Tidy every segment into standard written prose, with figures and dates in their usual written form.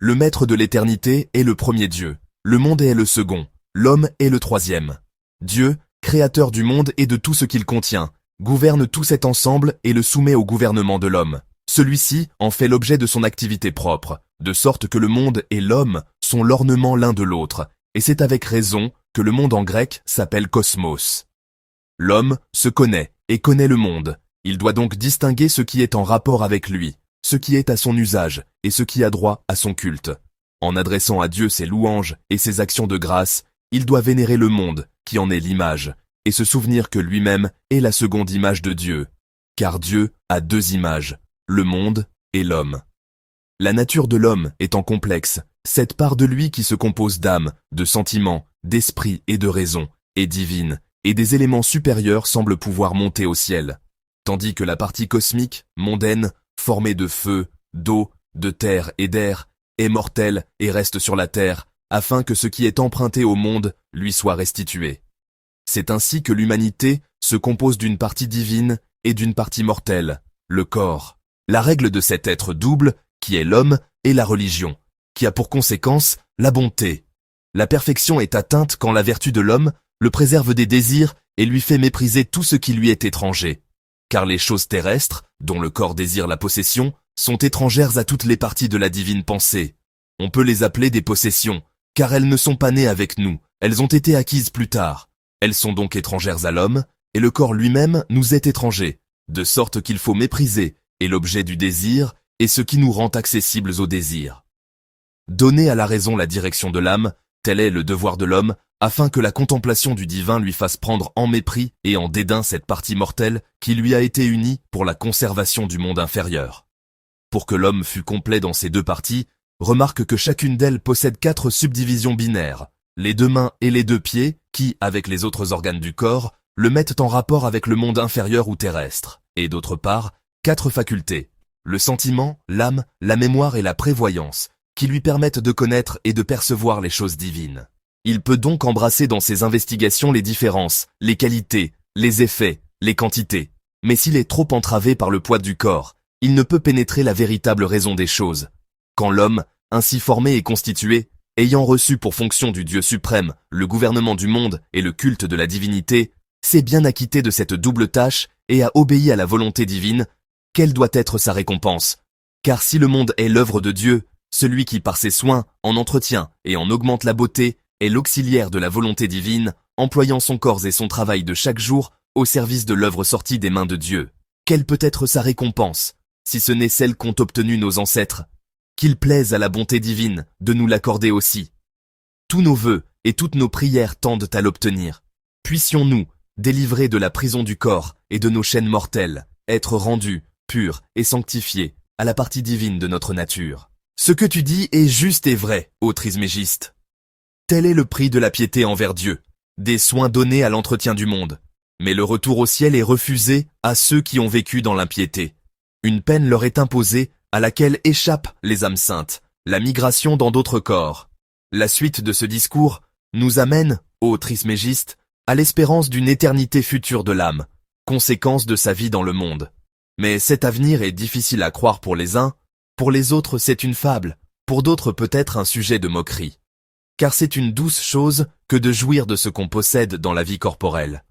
Le maître de l'éternité est le premier Dieu. Le monde est le second. L'homme est le troisième. Dieu, créateur du monde et de tout ce qu'il contient, gouverne tout cet ensemble et le soumet au gouvernement de l'homme. Celui-ci en fait l'objet de son activité propre, de sorte que le monde et l'homme sont l'ornement l'un de l'autre, et c'est avec raison que le monde en grec s'appelle cosmos. L'homme se connaît et connaît le monde. Il doit donc distinguer ce qui est en rapport avec lui, ce qui est à son usage et ce qui a droit à son culte. En adressant à Dieu ses louanges et ses actions de grâce, il doit vénérer le monde, qui en est l'image, et se souvenir que lui-même est la seconde image de Dieu. Car Dieu a deux images, le monde et l'homme. La nature de l'homme étant complexe, cette part de lui qui se compose d'âme, de sentiments, d'esprit et de raison, est divine, et des éléments supérieurs semblent pouvoir monter au ciel. Tandis que la partie cosmique, mondaine, formée de feu, d'eau, de terre et d'air, est mortelle et reste sur la terre, afin que ce qui est emprunté au monde lui soit restitué. C'est ainsi que l'humanité se compose d'une partie divine et d'une partie mortelle, le corps. La règle de cet être double, qui est l'homme, est la religion, qui a pour conséquence la bonté. La perfection est atteinte quand la vertu de l'homme le préserve des désirs et lui fait mépriser tout ce qui lui est étranger. Car les choses terrestres, dont le corps désire la possession, sont étrangères à toutes les parties de la divine pensée. On peut les appeler des possessions, car elles ne sont pas nées avec nous, elles ont été acquises plus tard. Elles sont donc étrangères à l'homme, et le corps lui-même nous est étranger, de sorte qu'il faut mépriser, et l'objet du désir, et ce qui nous rend accessibles au désir. Donner à la raison la direction de l'âme, tel est le devoir de l'homme, afin que la contemplation du divin lui fasse prendre en mépris et en dédain cette partie mortelle qui lui a été unie pour la conservation du monde inférieur. Pour que l'homme fût complet dans ces deux parties, remarque que chacune d'elles possède 4 subdivisions binaires, les 2 mains et les 2 pieds, qui, avec les autres organes du corps, le mettent en rapport avec le monde inférieur ou terrestre, et d'autre part, 4 facultés, le sentiment, l'âme, la mémoire et la prévoyance, qui lui permettent de connaître et de percevoir les choses divines. Il peut donc embrasser dans ses investigations les différences, les qualités, les effets, les quantités. Mais s'il est trop entravé par le poids du corps, il ne peut pénétrer la véritable raison des choses. Quand l'homme, ainsi formé et constitué, ayant reçu pour fonction du Dieu suprême le gouvernement du monde et le culte de la divinité, s'est bien acquitté de cette double tâche et a obéi à la volonté divine, quelle doit être sa récompense? Car si le monde est l'œuvre de Dieu, celui qui par ses soins en entretient et en augmente la beauté est l'auxiliaire de la volonté divine, employant son corps et son travail de chaque jour au service de l'œuvre sortie des mains de Dieu. Quelle peut être sa récompense, si ce n'est celle qu'ont obtenue nos ancêtres? Qu'il plaise à la bonté divine de nous l'accorder aussi. Tous nos vœux et toutes nos prières tendent à l'obtenir. Puissions-nous, délivrés de la prison du corps et de nos chaînes mortelles, être rendus, purs et sanctifiés à la partie divine de notre nature. Ce que tu dis est juste et vrai, ô Trismégiste. Tel est le prix de la piété envers Dieu, des soins donnés à l'entretien du monde. Mais le retour au ciel est refusé à ceux qui ont vécu dans l'impiété. Une peine leur est imposée à laquelle échappent les âmes saintes, la migration dans d'autres corps. La suite de ce discours nous amène, ô Trismégiste, à l'espérance d'une éternité future de l'âme, conséquence de sa vie dans le monde. Mais cet avenir est difficile à croire pour les uns, pour les autres c'est une fable, pour d'autres peut-être un sujet de moquerie. Car c'est une douce chose que de jouir de ce qu'on possède dans la vie corporelle.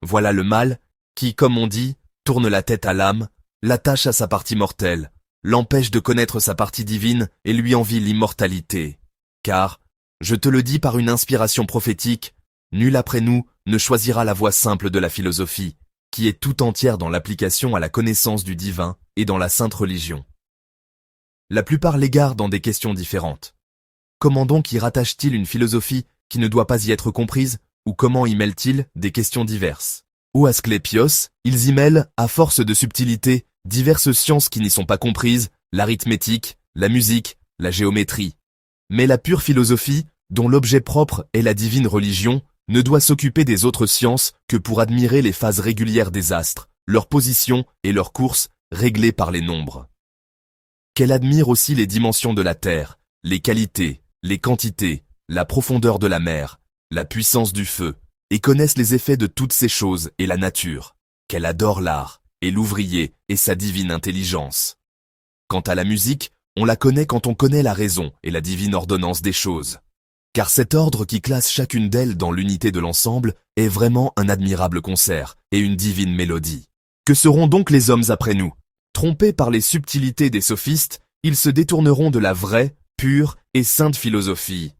Voilà le mal qui, comme on dit, tourne la tête à l'âme, l'attache à sa partie mortelle, l'empêche de connaître sa partie divine et lui envie l'immortalité. Car, je te le dis par une inspiration prophétique, nul après nous ne choisira la voie simple de la philosophie, qui est tout entière dans l'application à la connaissance du divin et dans la sainte religion. La plupart l'égarent dans des questions différentes. Comment donc y rattache-t-il une philosophie qui ne doit pas y être comprise, ou comment y mêle-t-il des questions diverses? Ou Asclépios, ils y mêlent, à force de subtilité, diverses sciences qui n'y sont pas comprises, l'arithmétique, la musique, la géométrie. Mais la pure philosophie, dont l'objet propre est la divine religion, ne doit s'occuper des autres sciences que pour admirer les phases régulières des astres, leur position et leur course réglées par les nombres. Qu'elle admire aussi les dimensions de la terre, les qualités, les quantités, la profondeur de la mer, la puissance du feu, et connaisse les effets de toutes ces choses et la nature, qu'elle adore l'art, et l'ouvrier et sa divine intelligence. Quant à la musique, On la connaît quand on connaît la raison et la divine ordonnance des choses. Car cet ordre qui classe chacune d'elles dans l'unité de l'ensemble est vraiment un admirable concert et une divine mélodie. Que seront donc les hommes après nous? Trompés par les subtilités des sophistes, ils se détourneront de la vraie, pure et sainte philosophie.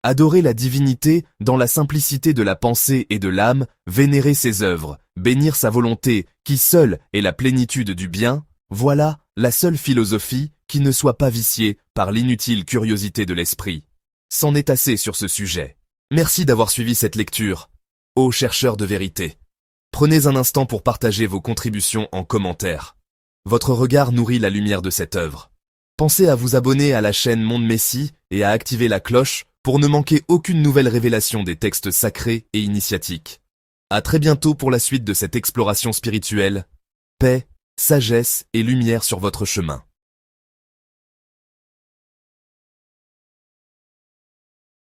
Adorer la divinité dans la simplicité de la pensée et de l'âme, vénérer ses œuvres, bénir sa volonté, qui seule est la plénitude du bien, voilà la seule philosophie qui ne soit pas viciée par l'inutile curiosité de l'esprit. C'en est assez sur ce sujet. Merci d'avoir suivi cette lecture. Ô chercheurs de vérité, prenez un instant pour partager vos contributions en commentaire. Votre regard nourrit la lumière de cette œuvre. Pensez à vous abonner à la chaîne Monde Messie et à activer la cloche pour ne manquer aucune nouvelle révélation des textes sacrés et initiatiques. À très bientôt pour la suite de cette exploration spirituelle. Paix, sagesse et lumière sur votre chemin.